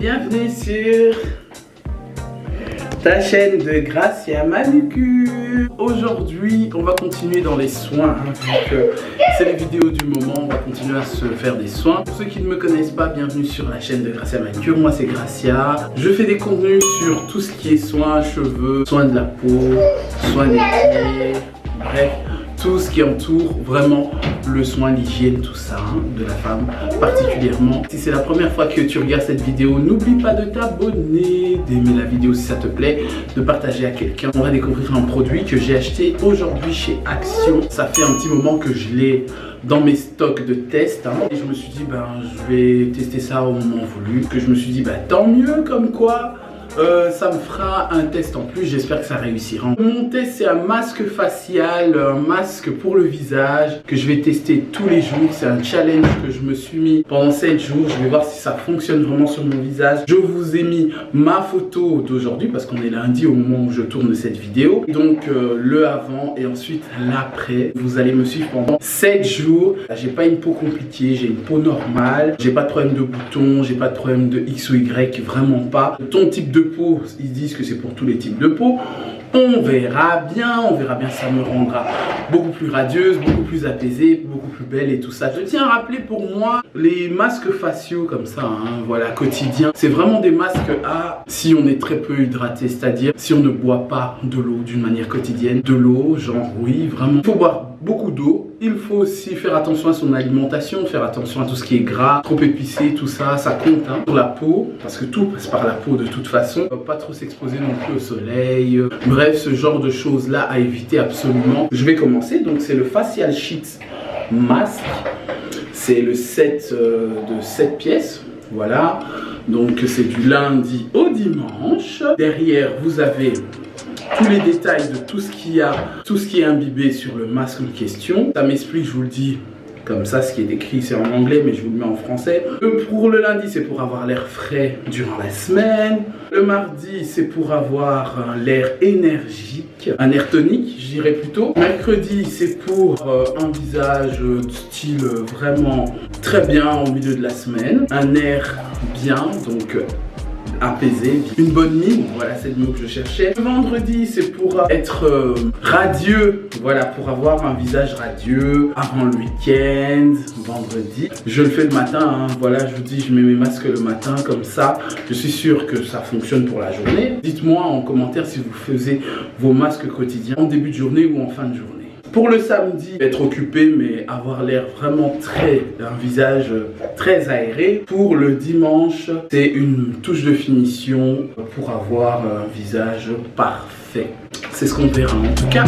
bienvenue sur ta chaîne de Gracia Manucure. Aujourd'hui, on va continuer dans les soins, vu que c'est les vidéos du moment, on va continuer à se faire des soins. Pour ceux qui ne me connaissent pas, bienvenue sur la chaîne de Gracia Manucure. Moi, c'est Gracia. Je fais des contenus sur tout ce qui est soins cheveux, soins de la peau, soins des pieds, bref, tout ce qui entoure vraiment le soin, l'hygiène, tout ça, de la femme particulièrement. Si c'est la première fois que tu regardes cette vidéo, n'oublie pas de t'abonner, d'aimer la vidéo si ça te plaît, de partager à quelqu'un. On va découvrir un produit que j'ai acheté aujourd'hui chez Action. Ça fait un petit moment que je l'ai dans mes stocks de tests, et je me suis dit, je vais tester ça au moment voulu. Que je me suis dit, tant mieux, comme quoi ça me fera un test en plus, j'espère que ça réussira. Mon test, c'est un masque facial, un masque pour le visage que je vais tester tous les jours. C'est un challenge que je me suis mis pendant 7 jours. Je vais voir si ça fonctionne vraiment sur mon visage. Je vous ai mis ma photo d'aujourd'hui parce qu'on est lundi au moment où je tourne cette vidéo. Donc le avant et ensuite l'après. Vous allez me suivre pendant 7 jours. J'ai pas une peau compliquée, j'ai une peau normale. J'ai pas de problème de boutons, j'ai pas de problème de X ou Y, vraiment pas. Ton type de peau, ils disent que c'est pour tous les types de peau. On verra bien si ça me rendra beaucoup plus radieuse, beaucoup plus apaisée, beaucoup plus belle et tout ça. Je tiens à rappeler, pour moi, les masques faciaux comme ça, voilà, quotidien, c'est vraiment des masques à si on est très peu hydraté, c'est-à-dire si on ne boit pas de l'eau d'une manière quotidienne. De l'eau, genre oui, vraiment, il faut boire beaucoup d'eau. Il faut aussi faire attention à son alimentation, faire attention à tout ce qui est gras, trop épicé, tout ça, ça compte sur la peau, parce que tout passe par la peau de toute façon. Pas trop s'exposer non plus au soleil. Bref, ce genre de choses là à éviter absolument. Je vais commencer, donc c'est le Facial Sheets Mask. C'est le set de 7 pièces, voilà. Donc c'est du lundi au dimanche. Derrière, vous avez tous les détails de tout ce qui est imbibé sur le masque en question. Ça m'explique, je vous le dis comme ça, ce qui est écrit c'est en anglais, mais je vous le mets en français. Pour le lundi, c'est pour avoir l'air frais durant la semaine. Le mardi, c'est pour avoir l'air énergique, un air tonique, je dirais plutôt. Mercredi, c'est pour un visage style vraiment très bien au milieu de la semaine. Un air bien, donc apaisé, une bonne mine, voilà, c'est le mot que je cherchais. Le vendredi, c'est pour être radieux, voilà, pour avoir un visage radieux avant le week-end. Vendredi, je le fais le matin, voilà, je vous dis, je mets mes masques le matin, comme ça, je suis sûr que ça fonctionne pour la journée. Dites-moi en commentaire si vous faisiez vos masques quotidiens en début de journée ou en fin de journée. Pour le samedi, être occupé mais avoir l'air vraiment un visage très aéré. Pour le dimanche, c'est une touche de finition pour avoir un visage parfait. C'est ce qu'on verra en tout cas.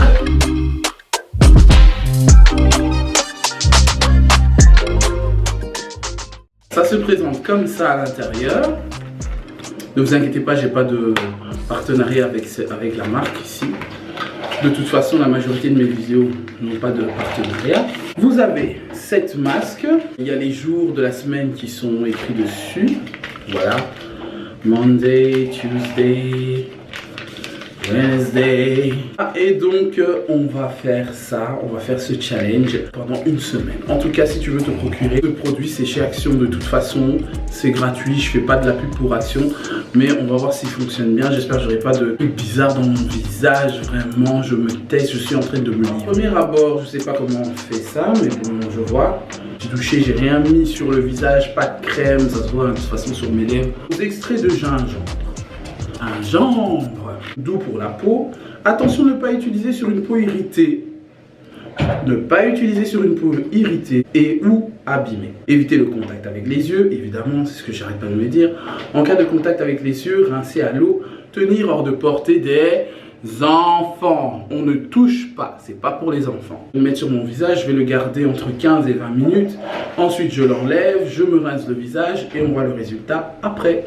Ça se présente comme ça à l'intérieur. Ne vous inquiétez pas, j'ai pas de partenariat avec la marque ici. De toute façon, la majorité de mes vidéos n'ont pas de partenariat. Vous avez 7 masques. Il y a les jours de la semaine qui sont écrits dessus. Voilà. Monday, Tuesday, Wednesday. Et donc, on va faire ça. On va faire ce challenge pendant une semaine. En tout cas, si tu veux te procurer ce produit, c'est chez Action de toute façon. C'est gratuit. Je fais pas de la pub pour Action. Mais on va voir s'il fonctionne bien. J'espère que j'aurai pas de trucs bizarres dans mon visage. Vraiment, je me teste. Je suis en train de me lire. Premier abord, je sais pas comment on fait ça. Mais bon, je vois. J'ai douché, j'ai rien mis sur le visage. Pas de crème. Ça se voit de toute façon sur mes lèvres. Des extraits de gingembre. Un gingembre doux pour la peau. Attention, ne pas utiliser sur une peau irritée. Ne pas utiliser sur une peau irritée et ou abîmée. Évitez le contact avec les yeux, évidemment, c'est ce que j'arrête pas de me dire. En cas de contact avec les yeux, rincer à l'eau, tenir hors de portée des enfants. On ne touche pas, c'est pas pour les enfants. Je vais le mettre sur mon visage, je vais le garder entre 15 et 20 minutes. Ensuite, je l'enlève, je me rince le visage et on voit le résultat après.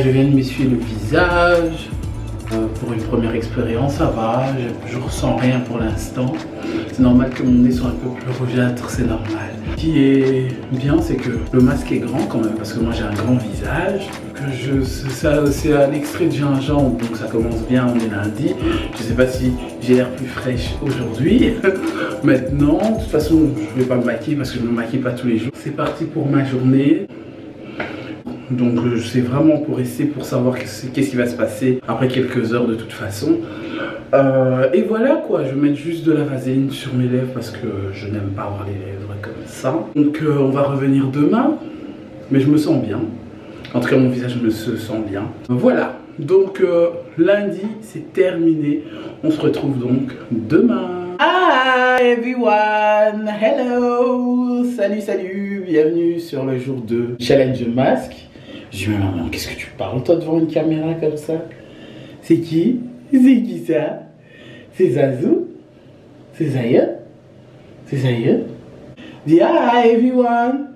je viens de m'essuyer le visage. Pour une première expérience, ça va, je ressens rien pour l'instant. C'est normal que mon nez soit un peu plus rougeâtre, c'est normal. Ce qui est bien, c'est que le masque est grand quand même, parce que moi j'ai un grand visage. C'est à l'extrait de gingembre, donc ça commence bien, on est lundi. Je sais pas si j'ai l'air plus fraîche aujourd'hui. Maintenant, de toute façon, je vais pas me maquiller parce que je me maquille pas tous les jours. C'est parti pour ma journée. Donc c'est vraiment pour essayer, pour savoir qu'est-ce qui va se passer après quelques heures de toute façon. Et voilà quoi, je vais mettre juste de la vaseline sur mes lèvres parce que je n'aime pas avoir les lèvres comme ça. Donc on va revenir demain, mais je me sens bien. En tout cas mon visage me se sent bien. Voilà, donc lundi c'est terminé. On se retrouve donc demain. Hi everyone, hello, salut, bienvenue sur le jour 2 Challenge Masque. Je dis mais maman, qu'est-ce que tu parles toi devant une caméra comme ça? C'est qui? C'est qui ça? C'est Zazou? C'est Zaya? C'est Zaya? Dis hi everyone!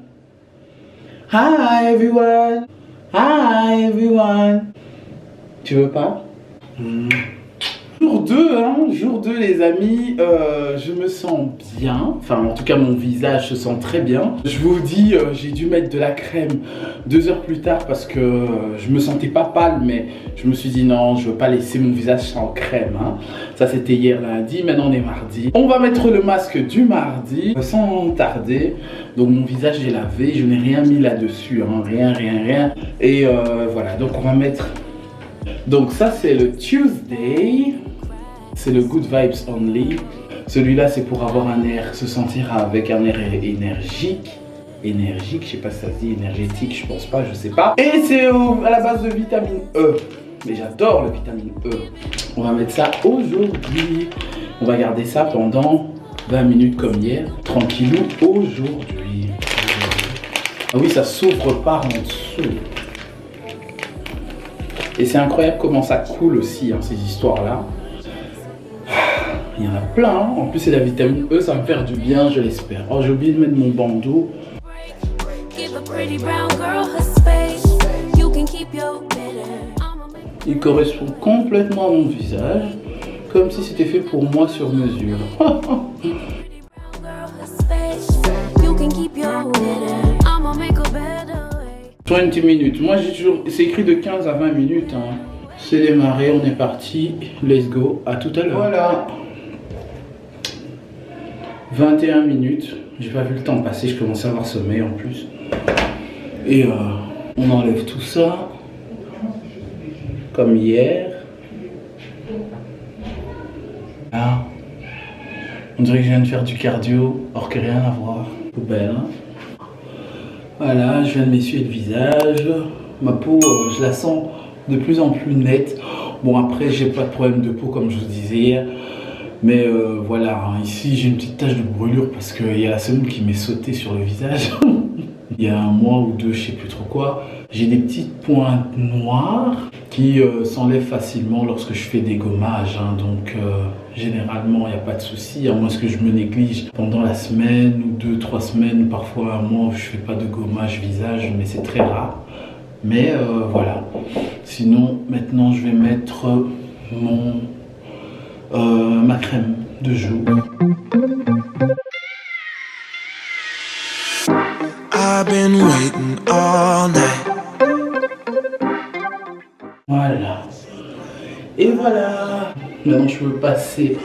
Hi everyone! Hi everyone! Tu veux pas? Jour 2, hein, jour 2 les amis, je me sens bien, enfin en tout cas mon visage se sent très bien. Je vous dis, j'ai dû mettre de la crème 2 heures plus tard parce que je me sentais pas pâle, mais je me suis dit non, je veux pas laisser mon visage sans crème. Hein. Ça c'était hier lundi, maintenant on est mardi. On va mettre le masque du mardi sans tarder. Donc mon visage j'ai lavé, je n'ai rien mis là-dessus, hein, rien. Et voilà, donc on va mettre... Donc ça c'est le Tuesday. C'est le Good Vibes Only. Celui-là, c'est pour avoir un air, se sentir avec un air énergique. Énergique, je sais pas si ça se dit énergétique, je pense pas, je sais pas. Et c'est à la base de vitamine E. Mais j'adore la vitamine E. On va mettre ça aujourd'hui. On va garder ça pendant 20 minutes comme hier. Tranquillou aujourd'hui. Ah oui, ça s'ouvre par en dessous. Et c'est incroyable comment ça coule aussi, hein, ces histoires-là. Il y en a plein, hein. En plus c'est la vitamine E, ça va me faire du bien, je l'espère. Oh, j'ai oublié de mettre mon bandeau. Il correspond complètement à mon visage, comme si c'était fait pour moi sur mesure. « 20 minutes », moi j'ai toujours, c'est écrit de 15 à 20 minutes. Hein. C'est démarré, on est parti, let's go, à tout à l'heure. Voilà. 21 minutes, j'ai pas vu le temps passer, je commençais à avoir sommeil en plus. Et on enlève tout ça, comme hier. Là, on dirait que je viens de faire du cardio, or que rien à voir. Poubelle. Hein. Voilà, je viens de m'essuyer le visage. Ma peau, je la sens de plus en plus nette. Bon après, j'ai pas de problème de peau comme je vous disais hier. Mais voilà, hein, ici j'ai une petite tache de brûlure parce qu'il y a la semoule qui m'est sautée sur le visage. Il y a un mois ou deux, je sais plus trop quoi. J'ai des petites pointes noires qui s'enlèvent facilement lorsque je fais des gommages. Hein, donc généralement, il n'y a pas de souci. À moins que je me néglige pendant la semaine ou 2-3 semaines, parfois un mois où je fais pas de gommage visage, mais c'est très rare. Mais voilà. Sinon, maintenant je vais mettre ma crème de joue. I've been waiting all night. Voilà. Et voilà. Maintenant je peux passer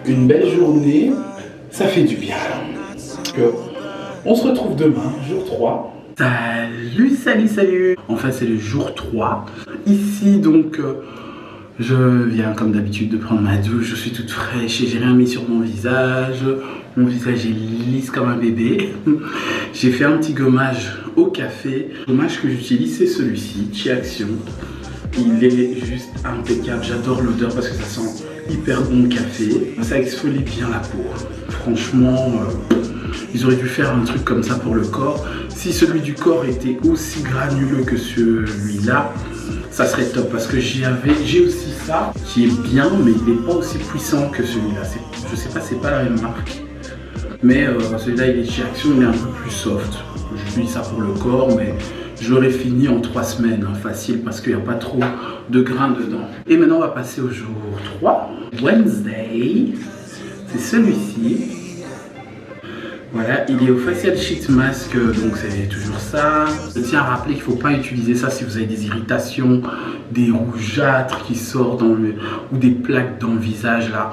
une belle journée. Ça fait du bien. Donc, on se retrouve demain, jour 3. Salut. Enfin c'est le jour 3. Ici donc je viens comme d'habitude de prendre ma douche. Je suis toute fraîche et j'ai rien mis sur mon visage. Mon visage est lisse comme un bébé. J'ai fait un petit gommage au café. Le gommage que j'utilise c'est celui-ci, chez Action. Il est juste impeccable. J'adore l'odeur parce que ça sent hyper bon le café. Ça exfolie bien la peau. Franchement, ils auraient dû faire un truc comme ça pour le corps. Si celui du corps était aussi granuleux que celui-là, ça serait top parce que j'ai aussi ça qui est bien, mais il n'est pas aussi puissant que celui-là. Je sais pas, c'est pas la même marque. Mais celui-là, il est chez Action, il est un peu plus soft. J'utilise ça pour le corps, mais j'aurais fini en 3 semaines, hein, facile, parce qu'il n'y a pas trop de grains dedans. Et maintenant, on va passer au jour 3, Wednesday. C'est celui-ci. Voilà, il est au Facial Sheet Mask, donc c'est toujours ça. Je tiens à rappeler qu'il ne faut pas utiliser ça si vous avez des irritations, des rougeâtres qui sortent ou des plaques dans le visage là.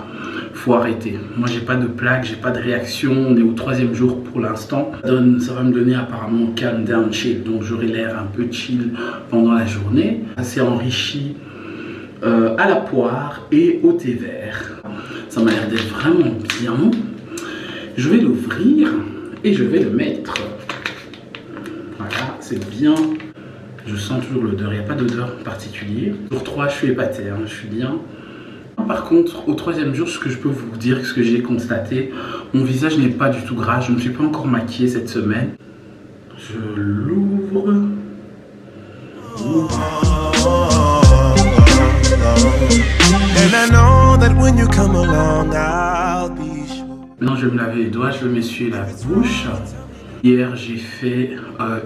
Faut arrêter. Moi j'ai pas de plaques, j'ai pas de réaction, on est au 3e jour pour l'instant. Ça va me donner apparemment calm down chill, donc j'aurai l'air un peu chill pendant la journée. C'est enrichi à la poire et au thé vert. Ça m'a l'air d'être vraiment bien. Je vais l'ouvrir et je vais le mettre. Voilà, c'est bien. Je sens toujours l'odeur, il n'y a pas d'odeur particulière. Jour 3, je suis épaté, hein, je suis bien. Par contre, au 3e jour, ce que je peux vous dire, ce que j'ai constaté, mon visage n'est pas du tout gras. Je ne me suis pas encore maquillée cette semaine. Je l'ouvre. Maintenant, je vais me laver les doigts, je vais m'essuyer la bouche. Hier, j'ai fait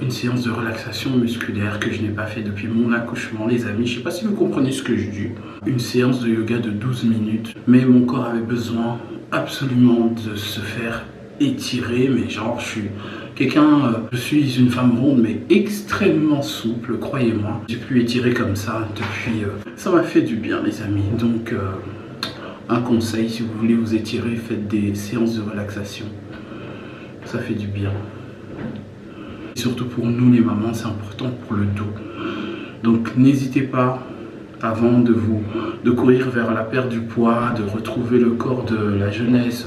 une séance de relaxation musculaire que je n'ai pas fait depuis mon accouchement, les amis. Je ne sais pas si vous comprenez ce que je dis. Une séance de yoga de 12 minutes. Mais mon corps avait besoin absolument de se faire étirer. Mais genre, je suis une femme ronde, mais extrêmement souple, croyez-moi. J'ai pu étirer comme ça depuis... ça m'a fait du bien, les amis. Donc... un conseil, si vous voulez vous étirer, faites des séances de relaxation. Ça fait du bien. Et surtout pour nous les mamans, c'est important pour le dos. Donc n'hésitez pas, avant de courir vers la perte du poids, de retrouver le corps de la jeunesse,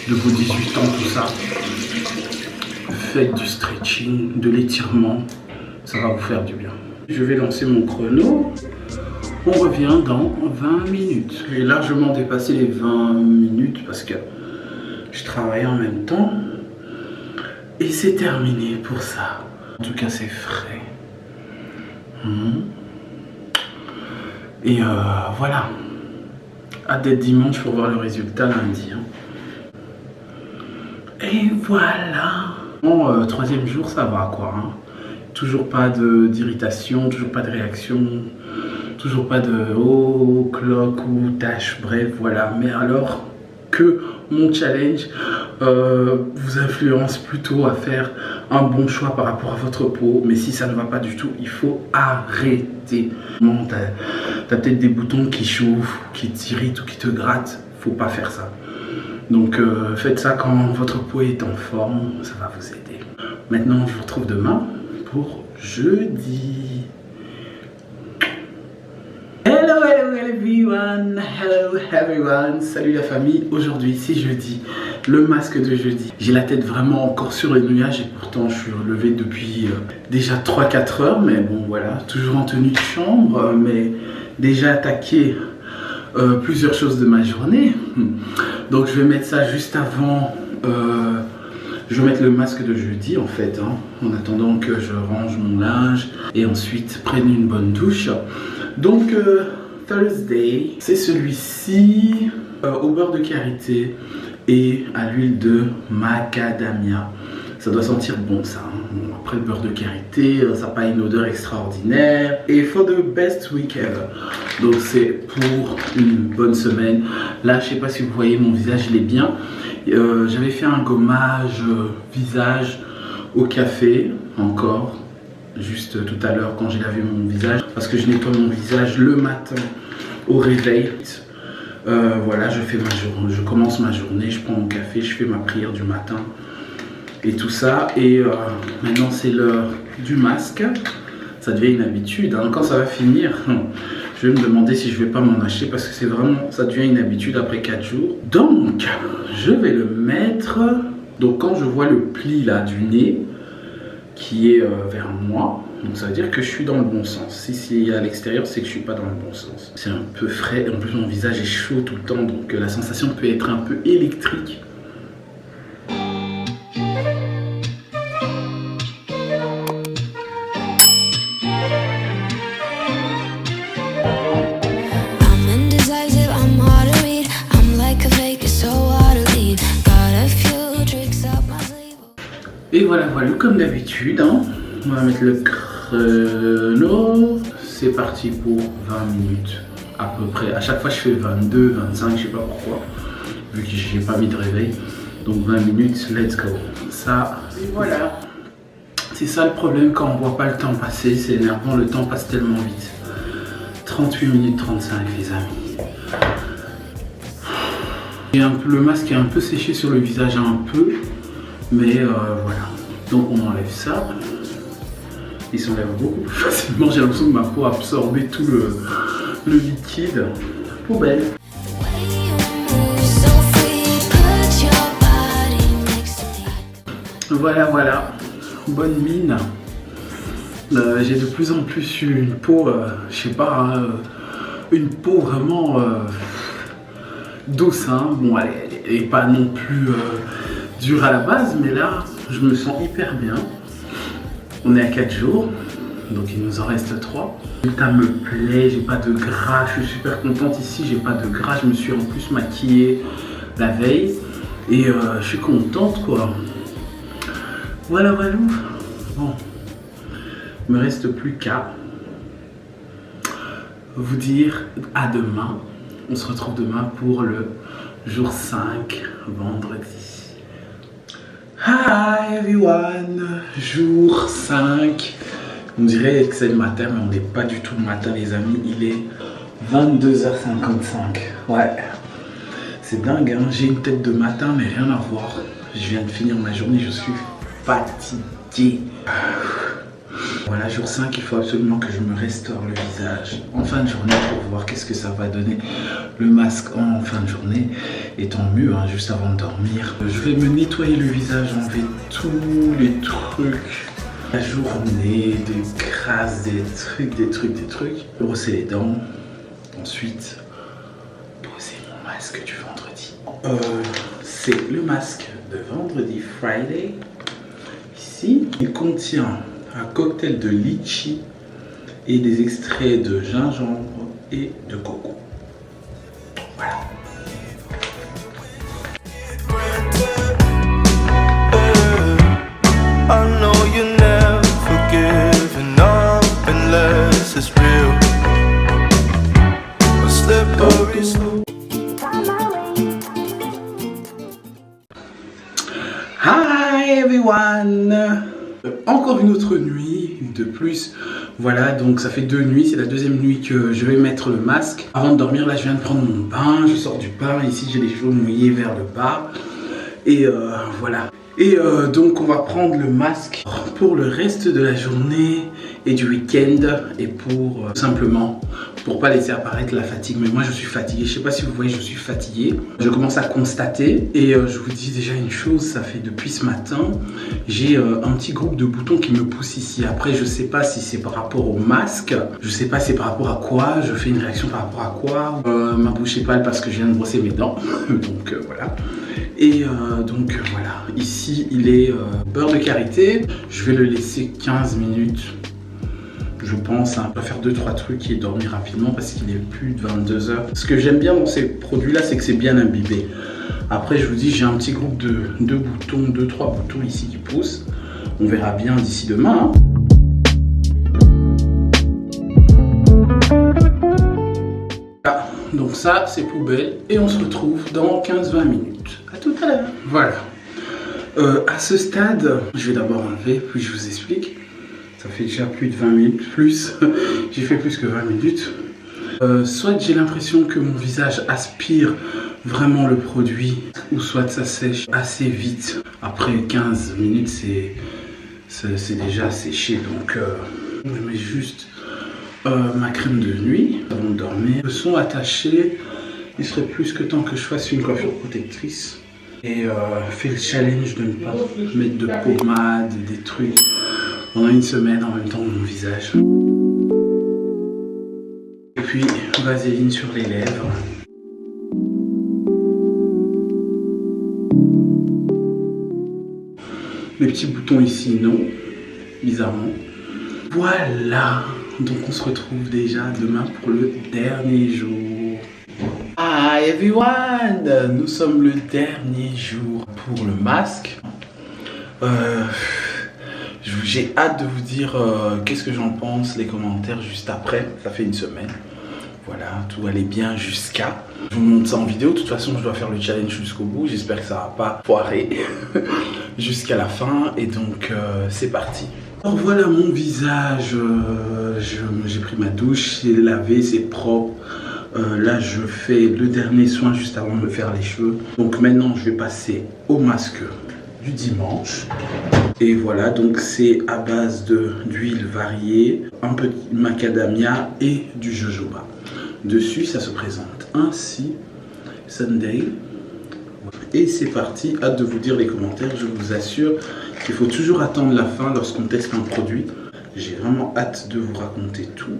de vos 18 ans, tout ça. Faites du stretching, de l'étirement, ça va vous faire du bien. Je vais lancer mon chrono. On revient dans 20 minutes. J'ai largement dépassé les 20 minutes parce que je travaille en même temps. Et c'est terminé pour ça. En tout cas, c'est frais. Et voilà. Hâte d'être dimanche pour voir le résultat lundi. Hein. Et voilà. Bon, 3e jour, ça va quoi. Hein. Toujours pas d'irritation, toujours pas de réaction. Toujours pas de cloque ou tâche, bref, voilà. Mais alors que mon challenge vous influence plutôt à faire un bon choix par rapport à votre peau. Mais si ça ne va pas du tout, il faut arrêter. Bon, t'as peut-être des boutons qui chauffent, qui t'irritent ou qui te grattent. Faut pas faire ça. Donc faites ça quand votre peau est en forme, ça va vous aider. Maintenant, je vous retrouve demain pour jeudi. Hello everyone, salut la famille. Aujourd'hui c'est jeudi, le masque de jeudi. J'ai la tête vraiment encore sur les nuages et pourtant je suis relevé depuis déjà 3-4 heures. Mais bon voilà, toujours en tenue de chambre, mais déjà attaqué plusieurs choses de ma journée. Donc je vais mettre ça juste avant, je vais mettre le masque de jeudi en fait, hein, en attendant que je range mon linge et ensuite prenne une bonne douche. Donc Thursday, c'est celui-ci au beurre de karité et à l'huile de macadamia. Ça doit sentir bon ça. Hein. Bon, après le beurre de karité, ça n'a pas une odeur extraordinaire. Et for the best week ever. Donc c'est pour une bonne semaine. Là, je sais pas si vous voyez mon visage, il est bien. J'avais fait un gommage visage au café encore. Juste tout à l'heure quand j'ai lavé mon visage, parce que je nettoie mon visage le matin au réveil. Voilà, je fais ma journée, je commence ma journée, je prends mon café, je fais ma prière du matin et tout ça. Et maintenant c'est l'heure du masque. Ça devient une habitude, hein. Quand ça va finir, je vais me demander si je vais pas m'en acheter parce que c'est vraiment, ça devient une habitude après 4 jours. Donc je vais le mettre. Donc quand je vois le pli là du nez qui est vers moi, donc ça veut dire que je suis dans le bon sens. Si c'est à l'extérieur, c'est que je suis pas dans le bon sens. C'est un peu frais, en plus mon visage est chaud tout le temps, donc la sensation peut être un peu électrique. Et voilà, voilà, comme d'habitude, hein, on va mettre le chrono. C'est parti pour 20 minutes à peu près. À chaque fois je fais 22, 25, je sais pas pourquoi, vu que j'ai pas mis de réveil. Donc 20 minutes, let's go. Ça, et voilà. C'est ça le problème quand on voit pas le temps passer, c'est énervant, le temps passe tellement vite. 38 minutes 35 les amis. Et le masque est un peu séché sur le visage un peu, mais voilà. Donc on enlève ça. Il s'enlève beaucoup plus facilement, j'ai l'impression que ma peau a absorbé tout le liquide. Poubelle. Voilà, voilà. Bonne mine. J'ai de plus en plus une peau, je sais pas, hein, une peau vraiment douce. Hein. Bon, elle est pas non plus dure à la base, mais là, je me sens hyper bien. On est à 4 jours, donc il nous en reste 3. Le résultat me plaît, j'ai pas de gras, je suis super contente ici, j'ai pas de gras. Je me suis en plus maquillée la veille et je suis contente quoi. Voilà, voilà. Bon, il me reste plus qu'à vous dire à demain. On se retrouve demain pour le jour 5, vendredi. Hi everyone, jour 5. On dirait que c'est le matin, mais on n'est pas du tout le matin les amis. Il est 22h55. Ouais, c'est dingue, hein? J'ai une tête de matin, mais rien à voir. Je viens de finir ma journée, je suis fatigué. Voilà, jour 5, il faut absolument que je me restaure le visage en fin de journée pour voir qu'est-ce que ça va donner. Le masque en fin de journée et tant mieux, hein, juste avant de dormir. Je vais me nettoyer le visage, enlever tous les trucs. La journée, des crasses, des trucs. Brosser les dents. Ensuite, poser mon masque du vendredi. C'est le masque de vendredi Friday. Ici, il contient un cocktail de litchi et des extraits de gingembre et de coco. Voilà. Hi everyone! Encore une autre nuit de plus. Voilà, donc ça fait 2 nuits. C'est la deuxième nuit que je vais mettre le masque. Avant de dormir, là, je viens de prendre mon bain. Je sors du bain. Ici, j'ai les cheveux mouillés vers le bas. Et voilà. Et donc, on va prendre le masque pour le reste de la journée et du week-end. Et pour simplement, pour pas laisser apparaître la fatigue. Mais moi, je suis fatigué. Je sais pas si vous voyez, je suis fatigué. Je commence à constater. Et je vous dis déjà une chose, ça fait depuis ce matin, j'ai un petit groupe de boutons qui me poussent ici. Après, je sais pas si c'est par rapport au masque. Je sais pas c'est par rapport à quoi. Je fais une réaction par rapport à quoi. Ma bouche est pâle parce que je viens de brosser mes dents. Donc voilà. Et donc voilà, ici il est beurre de karité. Je vais le laisser 15 minutes, je pense. Hein. On va faire 2-3 trucs et dormir rapidement parce qu'il est plus de 22 h. Ce que j'aime bien dans ces produits là, c'est que c'est bien imbibé. Après je vous dis, j'ai un petit groupe de 2 boutons, 2-3 boutons ici qui poussent. On verra bien d'ici demain. Hein. Donc ça, c'est poubelle et on se retrouve dans 15-20 minutes. À tout à l'heure. Voilà. À ce stade, je vais d'abord enlever, puis je vous explique. Ça fait déjà plus de 20 minutes, plus. J'ai fait plus que 20 minutes. Soit j'ai l'impression que mon visage aspire vraiment le produit, ou soit ça sèche assez vite. Après 15 minutes, c'est déjà séché. Donc, je mets juste ma crème de nuit avant de dormir. Le son attaché, il serait plus que temps que je fasse une coiffure protectrice et fais le challenge de ne pas mettre de pommade, des trucs pendant une semaine en même temps dans mon visage. Et puis vaseline sur les lèvres. Les petits boutons ici, non, bizarrement. Voilà. Donc on se retrouve déjà demain pour le dernier jour. Hi everyone! Nous sommes le dernier jour pour le masque. J'ai hâte de vous dire qu'est-ce que j'en pense, les commentaires juste après. Ça fait une semaine. Voilà, tout allait bien jusqu'à. Je vous montre ça en vidéo. De toute façon, je dois faire le challenge jusqu'au bout. J'espère que ça va pas foirer jusqu'à la fin. Et donc, c'est parti. Alors voilà mon visage. J'ai pris ma douche, j'ai lavé, c'est propre. Là, je fais le dernier soin juste avant de me faire les cheveux. Donc maintenant, je vais passer au masque du dimanche. Et voilà, donc c'est à base d'huile variée, un peu de macadamia et du jojoba. Dessus, ça se présente ainsi, Sunday. Et c'est parti, hâte de vous dire les commentaires. Je vous assure qu'il faut toujours attendre la fin lorsqu'on teste un produit. J'ai vraiment hâte de vous raconter tout.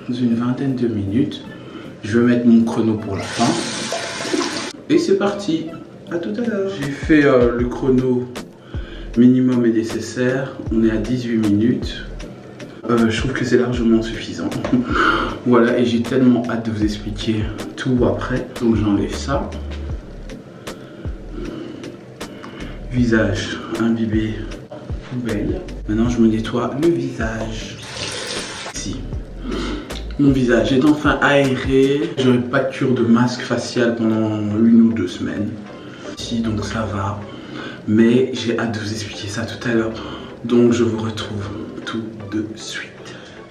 Dans une vingtaine de minutes, je vais mettre mon chrono pour la fin. Et c'est parti, à tout à l'heure. J'ai fait le chrono minimum et nécessaire. On est à 18 minutes. Je trouve que c'est largement suffisant. Voilà, et j'ai tellement hâte de vous expliquer tout après. Donc j'enlève ça. Visage imbibé, poubelle. Maintenant je me nettoie le visage. Ici. Mon visage est enfin aéré. J'aurai pas de cure de masque facial pendant 1 ou 2 semaines. Si, donc ça va. Mais j'ai hâte de vous expliquer ça tout à l'heure. Donc je vous retrouve tout de suite.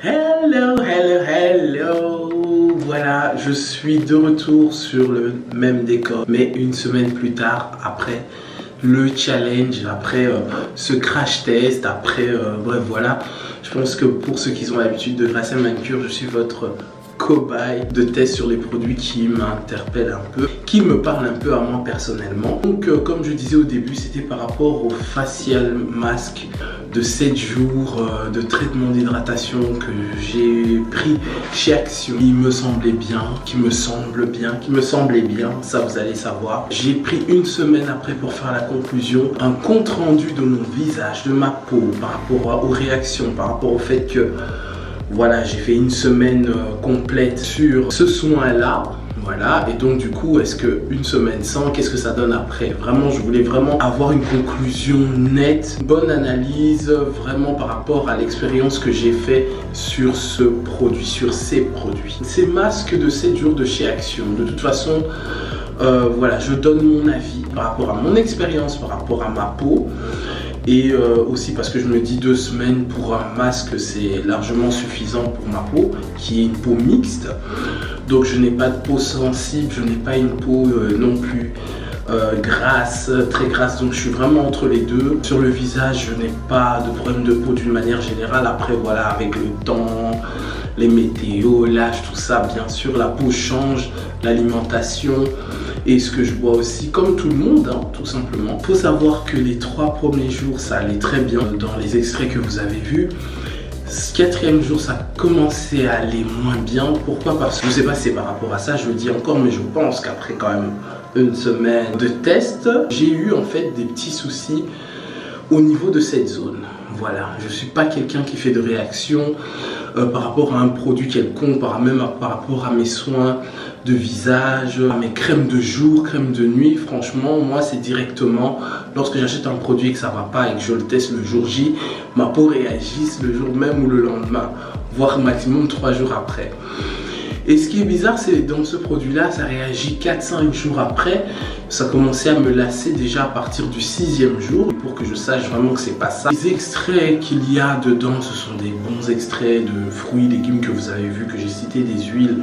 Hello, hello, hello. Voilà, je suis de retour sur le même décor. Mais 1 semaine plus tard, après le challenge, après ce crash test, après bref voilà. Je pense que pour ceux qui ont l'habitude de Gracia Manucure, je suis votre cobaye de test sur les produits qui m'interpellent un peu, qui me parlent un peu à moi personnellement. Donc comme je disais au début, c'était par rapport au facial mask de 7 jours de traitement d'hydratation que j'ai pris chez Action. Il me semblait bien, qui me semblait bien, ça vous allez savoir. J'ai pris 1 semaine après pour faire la conclusion, un compte rendu de mon visage, de ma peau, par rapport aux réactions, par rapport au fait que voilà, j'ai fait 1 semaine complète sur ce soin-là. Voilà, et donc du coup, est-ce que 1 semaine sans, qu'est-ce que ça donne après? Vraiment, je voulais vraiment avoir une conclusion nette, bonne analyse, vraiment par rapport à l'expérience que j'ai fait sur ce produit, sur ces produits. Ces masques de 7 jours de chez Action, de toute façon, voilà, je donne mon avis par rapport à mon expérience, par rapport à ma peau. Et aussi parce que je me dis 2 semaines pour un masque, c'est largement suffisant pour ma peau, qui est une peau mixte. Donc je n'ai pas de peau sensible, je n'ai pas une peau non plus grasse, très grasse. Donc je suis vraiment entre les deux. Sur le visage, je n'ai pas de problème de peau d'une manière générale. Après voilà, avec le temps, les météos, l'âge, tout ça, bien sûr, la peau change, l'alimentation. Et ce que je bois aussi, comme tout le monde, hein, tout simplement. Il faut savoir que les 3 premiers jours, ça allait très bien dans les extraits que vous avez vus. Ce 4e jour, ça a commencé à aller moins bien. Pourquoi? Parce que je ne sais pas si c'est par rapport à ça, je le dis encore, mais je pense qu'après quand même 1 semaine de test, j'ai eu en fait des petits soucis au niveau de cette zone. Voilà, je ne suis pas quelqu'un qui fait de réaction par rapport à un produit quelconque, même par rapport à mes soins de visage, à mes crèmes de jour, crèmes de nuit. Franchement, moi c'est directement, lorsque j'achète un produit et que ça ne va pas et que je le teste le jour J, ma peau réagisse le jour même ou le lendemain, voire maximum 3 jours après. Et ce qui est bizarre, c'est dans ce produit-là, ça réagit 4-5 jours après. Ça commençait à me lasser déjà à partir du 6e jour. Pour que je sache vraiment que c'est pas ça. Les extraits qu'il y a dedans, ce sont des bons extraits de fruits, légumes que vous avez vu, que j'ai cité, des huiles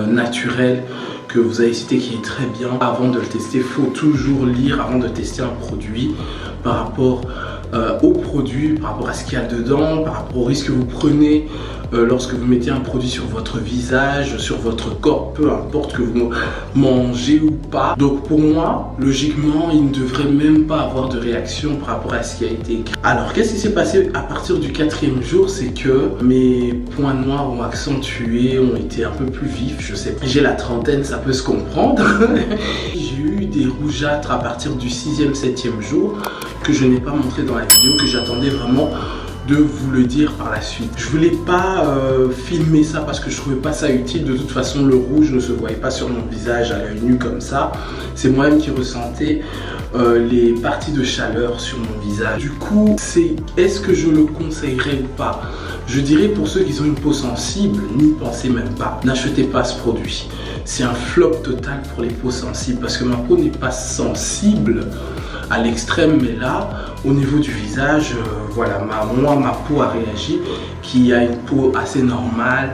naturelles que vous avez cité qui est très bien. Avant de le tester, il faut toujours lire avant de tester un produit par rapport au produit, par rapport à ce qu'il y a dedans, par rapport au risque que vous prenez lorsque vous mettez un produit sur votre visage, sur votre corps, peu importe que vous mangez ou pas. Donc pour moi, logiquement, il ne devrait même pas avoir de réaction par rapport à ce qui a été écrit. Alors qu'est-ce qui s'est passé à partir du 4e jour? C'est que mes points noirs ont accentué, ont été un peu plus vifs. Je sais, j'ai la trentaine, ça peut se comprendre. J'ai eu des rougeâtres à partir du 6e, 7e jour que je n'ai pas montré dans la vidéo, que j'attendais vraiment de vous le dire par la suite. Je voulais pas filmer ça parce que je trouvais pas ça utile. De toute façon, le rouge ne se voyait pas sur mon visage à l'œil nu comme ça. C'est moi-même qui ressentais les parties de chaleur sur mon visage. Du coup, est-ce que je le conseillerais ou pas? Je dirais pour ceux qui ont une peau sensible, n'y pensez même pas. N'achetez pas ce produit. C'est un flop total pour les peaux sensibles parce que ma peau n'est pas sensible à l'extrême, mais là, au niveau du visage, voilà, moi, ma peau a réagi, qui a une peau assez normale,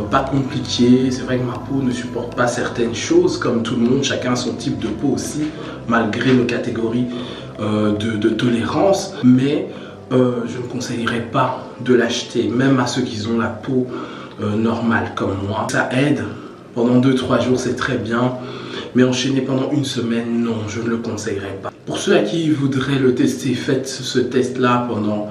pas compliquée. C'est vrai que ma peau ne supporte pas certaines choses, comme tout le monde, chacun a son type de peau aussi, malgré nos catégories de tolérance, mais je ne conseillerais pas de l'acheter, même à ceux qui ont la peau normale comme moi. Ça aide, pendant 2-3 jours c'est très bien, mais enchaîner pendant une semaine, non, je ne le conseillerais pas. Pour ceux à qui voudraient le tester, faites ce test-là pendant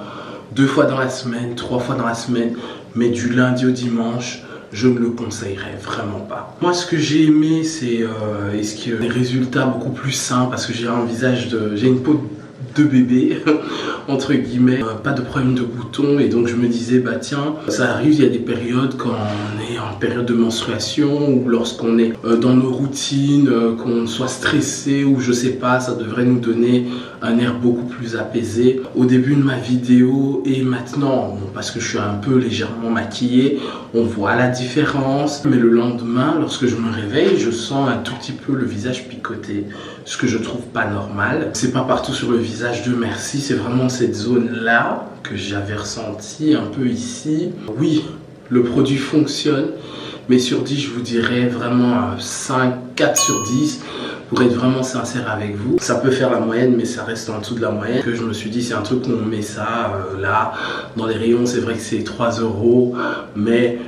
2 fois dans la semaine, 3 fois dans la semaine, mais du lundi au dimanche, je ne le conseillerais vraiment pas. Moi, ce que j'ai aimé, c'est des résultats beaucoup plus sains parce que j'ai un visage j'ai une peau de bébé entre guillemets, pas de problème de boutons, et donc je me disais bah tiens, ça arrive, il y a des périodes quand on est en période de menstruation ou lorsqu'on est dans nos routines, qu'on soit stressé ou je sais pas, ça devrait nous donner un air beaucoup plus apaisé. Au début de ma vidéo et maintenant, bon, parce que je suis un peu légèrement maquillée, on voit la différence, mais le lendemain, lorsque je me réveille, je sens un tout petit peu le visage picoté, ce que je trouve pas normal. C'est pas partout sur le visage, Dieu merci, c'est vraiment cette zone là que j'avais ressenti un peu ici. Oui, le produit fonctionne, mais sur 10 je vous dirais vraiment 4 sur 10 pour être vraiment sincère avec vous. Ça peut faire la moyenne, mais ça reste en dessous de la moyenne. Que je me suis dit c'est un truc qu'on met ça là dans les rayons, c'est vrai que c'est 3 €, mais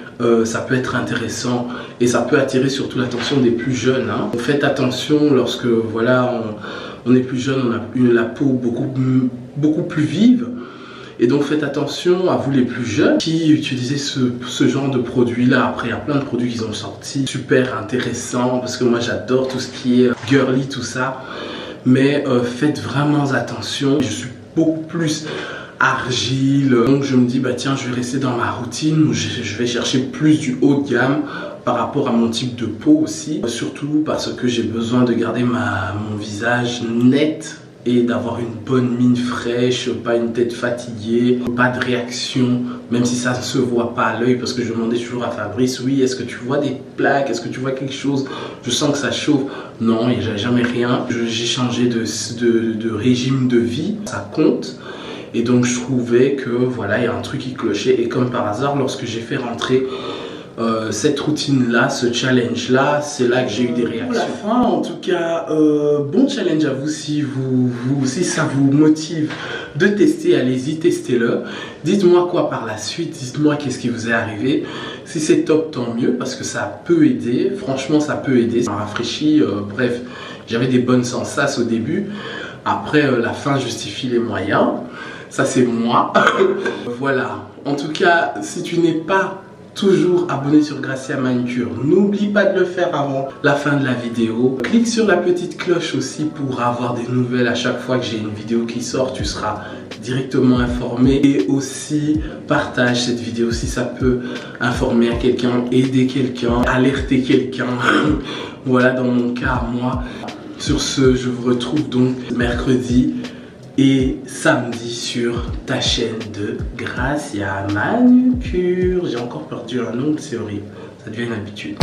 ça peut être intéressant et ça peut attirer surtout l'attention des plus jeunes, hein. Faites attention lorsque voilà on est plus jeune, on a la peau beaucoup plus vive. Et donc faites attention à vous les plus jeunes qui utilisez ce genre de produit là. Après il y a plein de produits qu'ils ont sortis super intéressants parce que moi j'adore tout ce qui est girly, tout ça. Mais faites vraiment attention. Je suis beaucoup plus argile, donc je me dis bah tiens, je vais rester dans ma routine où je vais chercher plus du haut de gamme par rapport à mon type de peau aussi, surtout parce que j'ai besoin de garder mon visage net et d'avoir une bonne mine fraîche, pas une tête fatiguée, pas de réaction, même si ça ne se voit pas à l'œil, parce que je demandais toujours à Fabrice, oui, est-ce que tu vois des plaques, est-ce que tu vois quelque chose, je sens que ça chauffe. Non, il n'y a jamais rien. J'ai changé de régime de vie, ça compte. Et donc je trouvais que voilà, il y a un truc qui clochait, et comme par hasard, lorsque j'ai fait rentrer cette routine là, ce challenge là, c'est là que j'ai eu des réactions. Enfin, en tout cas, bon challenge à vous. Si si ça vous motive de tester, allez-y, testez-le. Dites-moi quoi par la suite, dites-moi qu'est-ce qui vous est arrivé. Si c'est top, tant mieux, parce que ça peut aider. Franchement, ça peut aider, ça m'a rafraîchi. Bref, j'avais des bonnes sensations au début. Après, la fin justifie les moyens. Ça, c'est moi. Voilà. En tout cas, si tu n'es pas toujours abonné sur Gracia Manucure, n'oublie pas de le faire avant la fin de la vidéo. Clique sur la petite cloche aussi pour avoir des nouvelles à chaque fois que j'ai une vidéo qui sort. Tu seras directement informé. Et aussi partage cette vidéo si ça peut informer à quelqu'un, aider quelqu'un, alerter quelqu'un. Voilà, dans mon cas, moi. Sur ce, je vous retrouve donc mercredi et samedi sur ta chaîne de Gracia Manucure. J'ai encore perdu un ongle, c'est horrible. Ça devient une habitude.